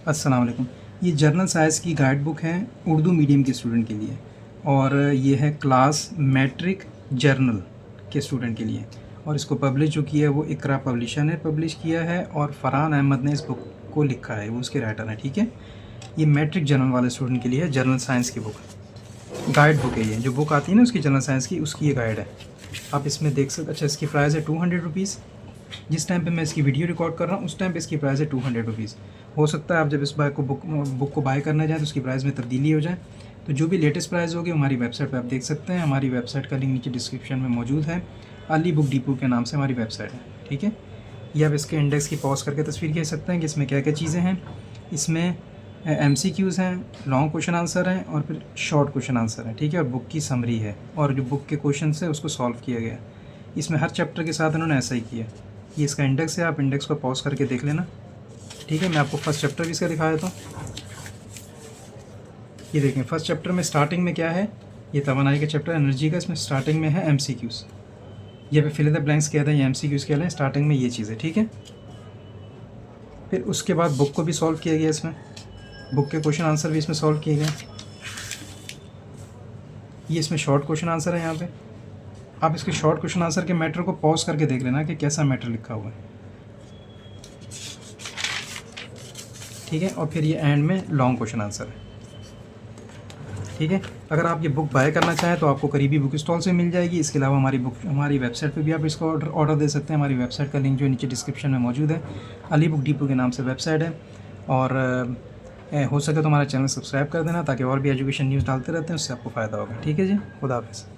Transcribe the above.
अस्सलाम वालेकुम। ये जर्नल साइंस की गाइड बुक है उर्दू मीडियम के स्टूडेंट के लिए, और ये है क्लास मैट्रिक जर्नल के स्टूडेंट के लिए। और इसको पब्लिश जो किया है वो इकरा पब्लिशर ने पब्लिश किया है, और फ़रहान अहमद ने इस बुक को लिखा है, वो उसके राइटर हैं। ठीक है, ये मैट्रिक जर्नल वाले स्टूडेंट के लिए है, जर्नल साइंस की बुक, गाइड बुक है। ये जो बुक आती है ना उसकी जर्नल साइंस की, उसकी ये गाइड है। आप इसमें देख सकते। अच्छा, इसकी प्राइस है 200 रुपीज़। जिस टाइम पे मैं इसकी वीडियो रिकॉर्ड कर रहा हूँ उस टाइम पे इसकी प्राइस है 200 रुपीज़। हो सकता है आप जब इस बाइक को बुक को बाय करना जाए तो उसकी प्राइस में तब्दीली हो जाए। तो जो भी लेटेस्ट प्राइस होगी हमारी वेबसाइट पे आप देख सकते हैं। हमारी वेबसाइट का लिंक नीचे डिस्क्रिप्शन में मौजूद है। अली बुक डिपो के नाम से हमारी वेबसाइट है। ठीक है, ये आप इसके इंडेक्स की पॉज करके तस्वीर खींच सकते हैं कि इसमें क्या क्या चीज़ें हैं। इसमें MCQs हैं, लॉन्ग क्वेश्चन आंसर हैं, और फिर शॉर्ट क्वेश्चन आंसर है। ठीक है, और बुक की समरी है, और जो बुक के क्वेश्चन है उसको सॉल्व किया गया है। इसमें हर चैप्टर के साथ इन्होंने ऐसा ही किया। ये इसका इंडेक्स है, आप इंडेक्स को पॉज करके देख लेना। ठीक है, मैं आपको फर्स्ट चैप्टर भी इसका दिखा देता हूँ। ये देखें, फर्स्ट चैप्टर में स्टार्टिंग में क्या है, ये तवानाई का चैप्टर एनर्जी का, इसमें स्टार्टिंग में है MCQs। ये पे फिल इन द ब्लैंक्स कहते हैं, ये MCQs कहते हैं। स्टार्टिंग में ये चीज़ है। ठीक है, फिर उसके बाद बुक को भी सॉल्व किया गया, इसमें बुक के क्वेश्चन आंसर भी इसमें सॉल्व किए गए। ये इसमें शॉर्ट क्वेश्चन आंसर है। यहाँ पे आप इसके शॉर्ट क्वेश्चन आंसर के मैटर को पॉज करके देख लेना कि कैसा मैटर लिखा हुआ है। ठीक है, और फिर ये एंड में लॉन्ग क्वेश्चन आंसर है। ठीक है, अगर आप ये बुक बाय करना चाहें तो आपको करीबी बुक स्टॉल से मिल जाएगी। इसके अलावा हमारी वेबसाइट पे भी आप इसको ऑर्डर दे सकते हैं। हमारी वेबसाइट का लिंक जो नीचे डिस्क्रिप्शन में मौजूद है, अली बुक डिपो के नाम से वेबसाइट है। और हो सके तो हमारा चैनल सब्सक्राइब कर देना, ताकि और भी एजुकेशन न्यूज़ डालते रहते हैं, उससे आपको फ़ायदा होगा। ठीक है जी, खुदा हाफिज़।